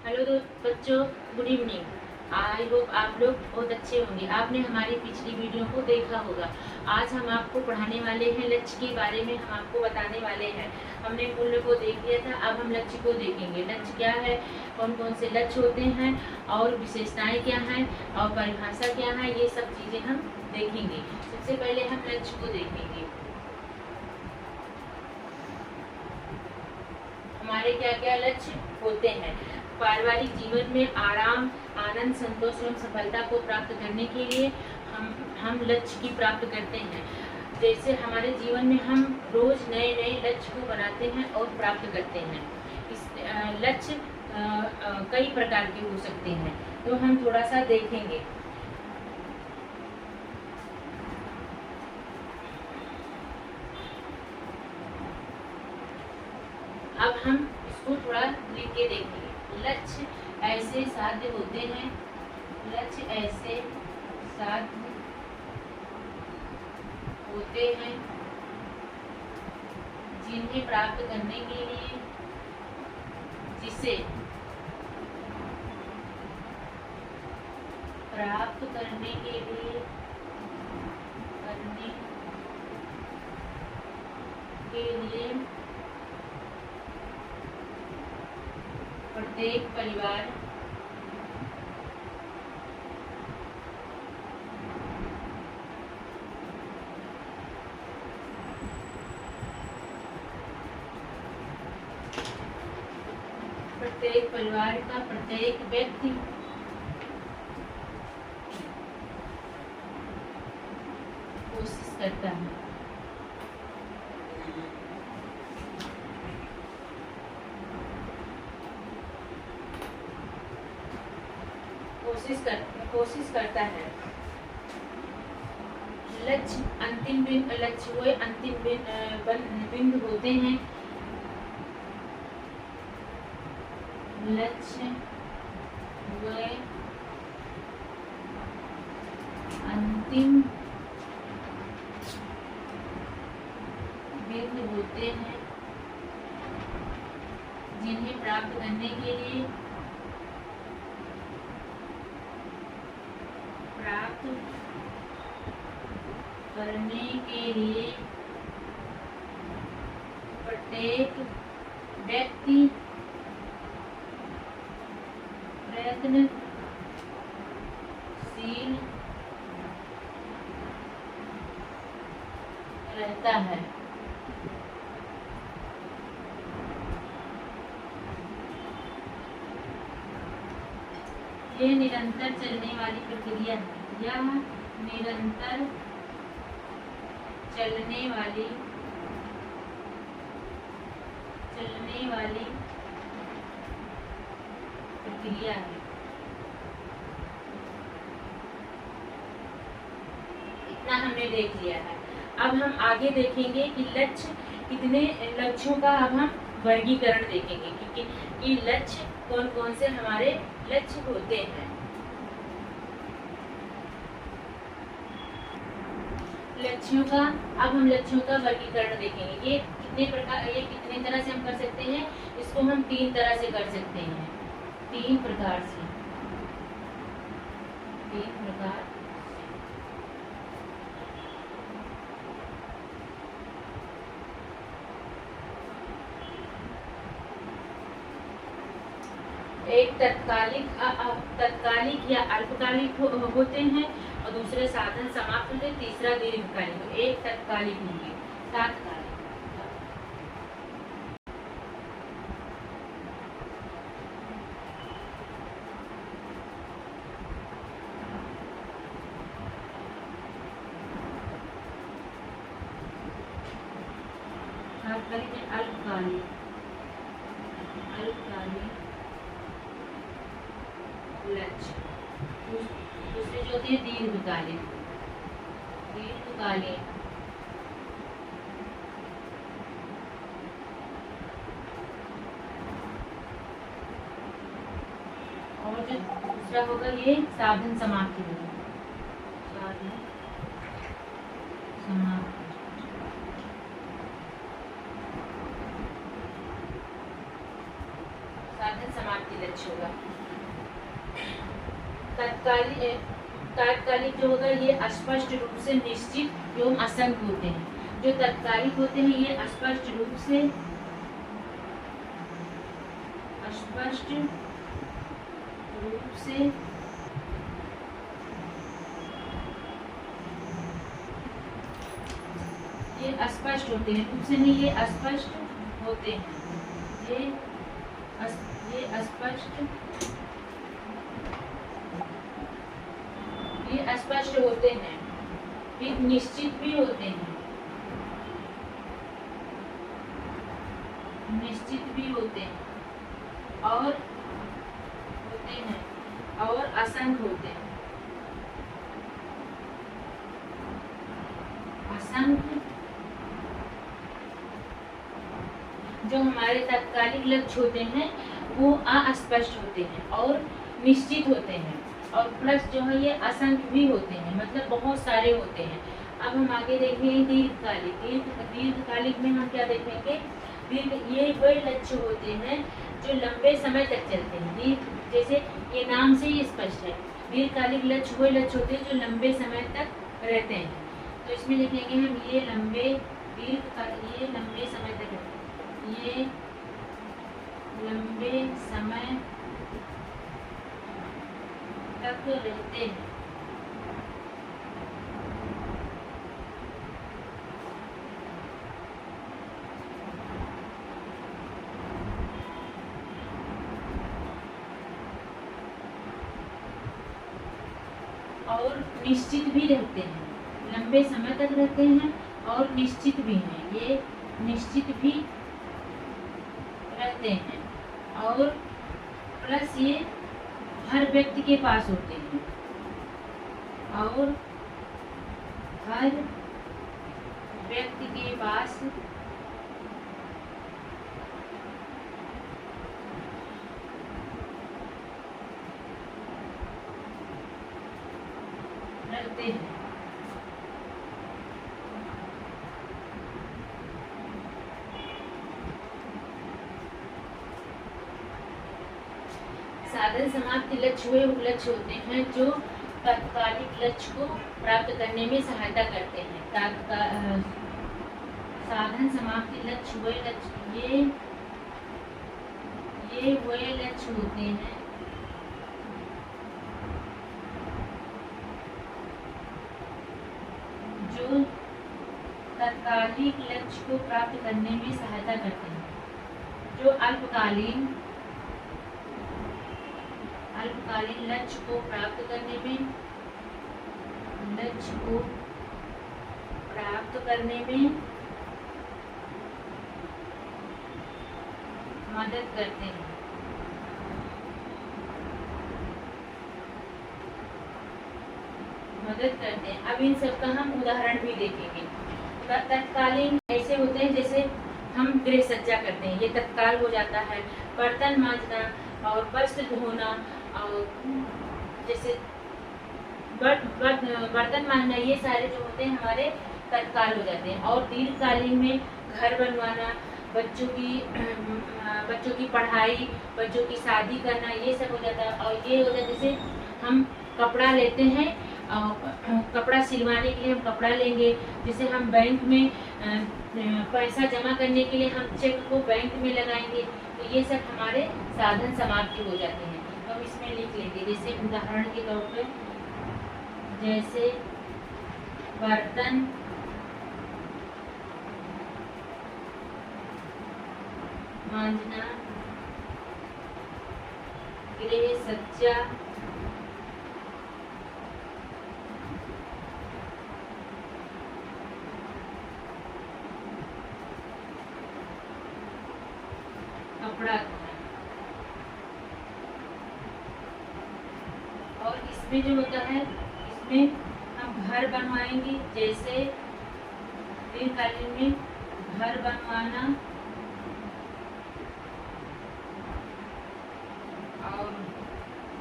Hello बच्चों, good evening. I hope आप लोग बहुत अच्छे होंगे। आपने हमारी पिछली वीडियो को देखा होगा। आज हम आपको पढ़ाने वाले हैं, लक्ष्य के बारे में हम आपको बताने वाले हैं। हमने मूल्य को देख लिया था, अब हम लक्ष्य को देखेंगे। लक्ष्य क्या है, कौन कौन से लक्ष्य होते हैं और विशेषताएं क्या हैं और परिभाषा क्या है, ये सब चीज़ें हम देखेंगे। सबसे पहले हम लक्ष्य को देखेंगे। हमारे क्या क्या लक्ष्य होते हैं। पारिवारिक जीवन में आराम, आनंद, संतोष एवं सफलता को प्राप्त करने के लिए हम लक्ष्य की प्राप्त करते हैं। जैसे हमारे जीवन में हम रोज नए नए लक्ष्य को बनाते हैं और प्राप्त करते हैं। इस लक्ष्य कई प्रकार के हो सकते हैं, तो हम थोड़ा सा देखेंगे। अब हम इसको थोड़ा लिख के देखेंगे। लक्ष्य ऐसे साध्य होते हैं, लक्ष्य ऐसे साध्य होते हैं जिन्हें प्राप्त करने के लिए जिसे प्राप्त करने के लिए प्रत्येक परिवार का प्रत्येक व्यक्ति कोशिश करता है। कोशिश करता है। लक्ष्य अंतिम लक्ष्य वो अंतिम बिंदु होते हैं। लक्ष्य वे अंतिम बिंदु होते हैं जिन्हें प्राप्त करने के लिए प्रत्येक व्यक्ति प्रयत्नशील रहता है। ये निरंतर चलने वाली प्रक्रिया है। यह निरंतर चलने वाली प्रक्रिया है। इतना हमने देख लिया है। अब हम आगे देखेंगे कि लक्ष्य कितने लक्ष्यों का अब हम वर्गीकरण देखेंगे कि लक्ष्य कौन कौन से हमारे लक्ष्य होते हैं। लक्ष्यों का अब हम लक्ष्यों का वर्गीकरण देखेंगे। ये कितने तरह से हम कर सकते हैं। इसको हम 3 तरह से कर सकते हैं। 3 प्रकार से। एक तत्कालिक या अल्पकालिक होते हैं और दूसरे साधन समाप्त होते, तीसरा दीर्घकालिक। एक तत्कालिक होंगे, तात्कालिक। अल्पकालिक लक्ष्य। दूसरे जो होते हैं दीर्घकालीन। और जो दूसरा होगा ये साधन समाप्ति होगा। साधन समाप्ति। साधन समाप्ति समाप्ति लक्ष्य होगा। तात्कालिक जो होगा ये स्पष्ट रूप से निश्चित एवं असंख्य होते हैं। जो तात्कालिक होते हैं ये स्पष्ट रूप से ये अस्पष्ट होते हैं, रूप से नहीं, ये अस्पष्ट होते हैं। ये अस्पष्ट होते हैं, फिर निश्चित भी होते हैं, और असंख्य होते हैं। असंख्य जो हमारे तात्कालिक लक्ष्य होते हैं वो अस्पष्ट होते हैं और निश्चित होते हैं, और प्लस जो है ये असंख्य भी होते हैं, मतलब बहुत सारे होते हैं। अब हम आगे देखेंगे दीर्घकालिक में हम क्या देखेंगे, ये वही लक्ष्य होते हैं जो लंबे समय तक चलते हैं। जैसे ये नाम से ही स्पष्ट है, दीर्घकालिक लक्ष्य वही लक्ष्य होते हैं जो लंबे समय तक रहते हैं। तो इसमें देखेंगे हम ये लंबे समय तक ये लंबे समय तक रहते हैं। और निश्चित भी रहते हैं, लंबे समय तक रहते हैं और निश्चित भी हैं। ये निश्चित भी रहते हैं और प्लस ये हर व्यक्ति के पास होते हैं, और हर व्यक्ति के पास रहते हैं। साधन समाप्ति लक्ष्य वे लक्ष्य होते हैं जो तात्कालिक लक्ष्य को प्राप्त करने में सहायता करते हैं। साधन समाप्ति लक्ष्य वे लक्ष्य ये वे लक्ष्य होते हैं जो तात्कालिक लक्ष्य को प्राप्त करने में सहायता करते हैं। जो अल्पकालीन लक्ष्य को प्राप्त करने में मदद करते हैं। अब इन सब का हम उदाहरण भी देखेंगे। तत्कालीन ऐसे होते हैं जैसे हम गृह सज्जा करते हैं, ये तत्काल हो जाता है। बर्तन मांजना और वस्त्र धोना, और जैसे बर्तन मांजना, ये सारे जो होते हैं हमारे तत्काल हो जाते हैं। और दीर्घकालीन में घर बनवाना, बच्चों की पढ़ाई, बच्चों की शादी करना, ये सब हो जाता है। और ये हो जाता है जैसे हम कपड़ा लेते हैं, कपड़ा सिलवाने के लिए हम कपड़ा लेंगे, जैसे हम बैंक में पैसा जमा करने के लिए हम चेक को बैंक में लगाएंगे, तो ये सब हमारे साधन समाप्ति हो जाते हैं। तो हम इसमें लिख लेंगे, जैसे उदाहरण के तौर पे, जैसे बर्तन मांजना, गृह सज्जा, कपड़ा धोना। और इसमें जो होता है, इसमें हम घर बनवाएंगे, जैसे दीर्घकालीन में घर बनवाना और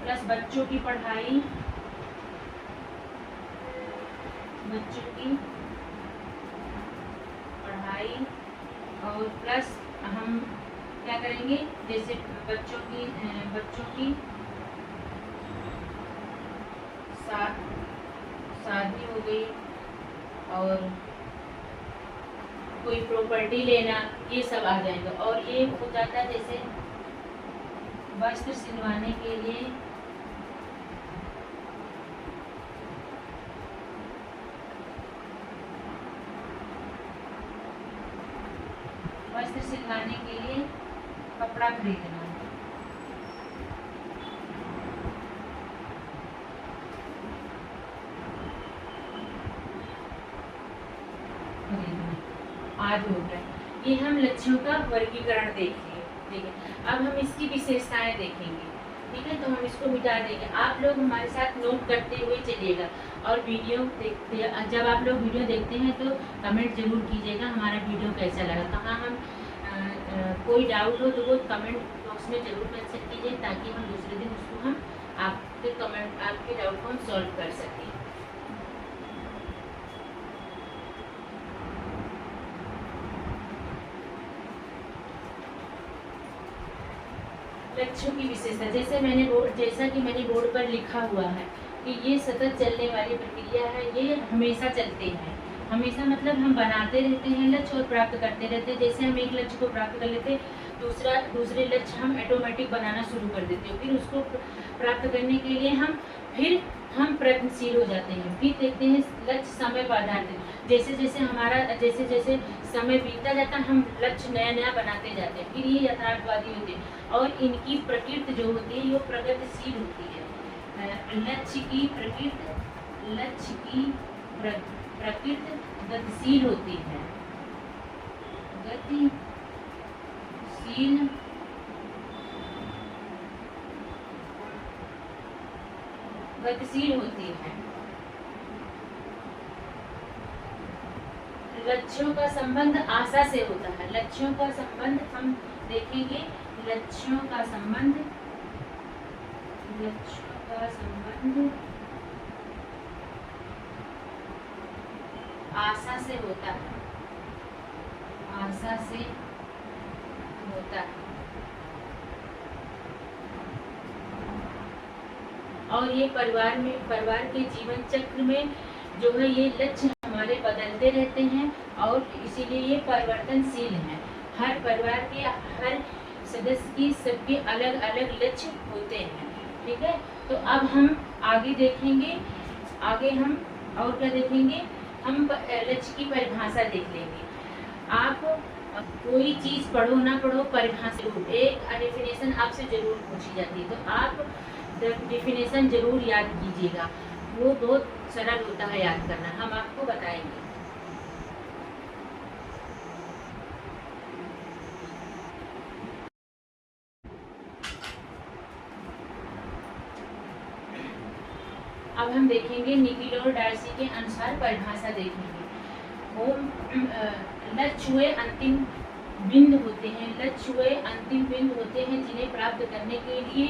प्लस बच्चों की पढ़ाई, और प्लस हम क्या करेंगे, जैसे बच्चों की शादी हो गई और कोई प्रॉपर्टी लेना, ये सब आ जाएगा। और ये हो जाता है जैसे वस्त्र सिलवाने के लिए, कपड़ा खरीदना, आज हो गया। ये हम लक्ष्यों का वर्गीकरण देखिए। अब हम इसकी विशेषताएं देखेंगे, ठीक है। तो हम इसको मिटा देंगे। आप लोग हमारे साथ नोट करते हुए चलिएगा और वीडियो देखते, जब आप लोग वीडियो देखते हैं तो कमेंट जरूर कीजिएगा हमारा वीडियो कैसा लगा। कहाँ हम कोई डाउट हो तो वो कमेंट बॉक्स में जरूर मेंशन कीजिए, ताकि हम दूसरे दिन उसको हम आपके डाउट को हम सॉल्व कर सकें। लक्ष्यों की विशेषता, जैसा कि मैंने बोर्ड पर लिखा हुआ है कि ये सतत चलने वाली प्रक्रिया है, ये हमेशा चलते हैं। हमेशा मतलब हम बनाते रहते हैं लक्ष्य और प्राप्त करते रहते हैं। जैसे हम एक लक्ष्य को प्राप्त कर लेते हैं, दूसरे लक्ष्य हम ऑटोमेटिक बनाना शुरू कर देते हैं। फिर उसको प्राप्त करने के लिए हम प्रयत्नशील हो जाते हैं। फिर देखते हैं लक्ष्य समय पर आधारित, जैसे जैसे समय बीतता जाता है हम लक्ष्य नया बनाते जाते हैं। फिर ये यथार्थवादी होते हैं और इनकी प्रकृति जो होती है वो प्रगतिशील होती है। लक्ष्य की प्रकृति गतिशील होती है, गतिशील होती है। लक्ष्यों का संबंध आशा से होता है। लक्ष्यों का संबंध हम देखेंगे, लक्ष्यों का संबंध आशा से होता है, और ये परिवार के जीवन चक्र में जो है ये लक्ष्य हमारे बदलते रहते हैं और इसीलिए ये परिवर्तनशील हैं। हर परिवार के हर सदस्य की सबके अलग अलग लक्ष्य होते हैं, ठीक है। तो अब हम आगे देखेंगे, हम और क्या देखेंगे, हम लक्ष्य की परिभाषा देख लेंगे। आप कोई चीज पढ़ो ना पढ़ो, परिभाषा एक डेफिनेशन आपसे जरूर पूछी जाती है, तो आप डेफिनेशन जरूर याद कीजिएगा। वो बहुत सरल होता है याद करना, हम आपको बताएंगे। अब हम देखेंगे निकिल और डार्सी के अनुसार परिभाषा देखेंगे। लक्ष्य वे अंतिम बिंदु होते हैं जिन्हें प्राप्त करने के लिए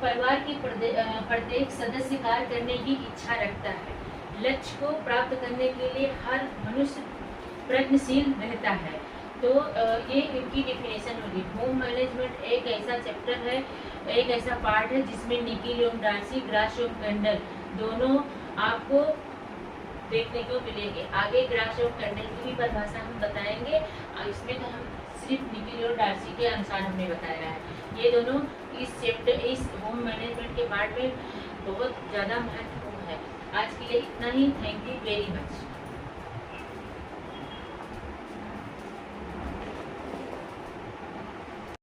परिवार की प्रत्येक सदस्य कार्य करने की इच्छा रखता है। लक्ष्य को प्राप्त करने के लिए हर मनुष्य प्रयत्नशील रहता है। तो ये इनकी डेफिनेशन होगी। होम मैनेजमेंट एक ऐसा चैप्टर है, एक ऐसा पार्ट है जिसमें निकिल एवं डार्सी, ग्राश एवं कैंडल दोनों आपको देखने को मिलेंगे। आगे ग्राश एवं कैंडल की भी परिभाषा हम बताएंगे, और इसमें तो हम सिर्फ निकिल और डार्सी के अनुसार हमने बताया है। ये दोनों इस होम मैनेजमेंट के पार्ट में बहुत ज़्यादा महत्वपूर्ण है। आज के लिए इतना ही। Thank you very much.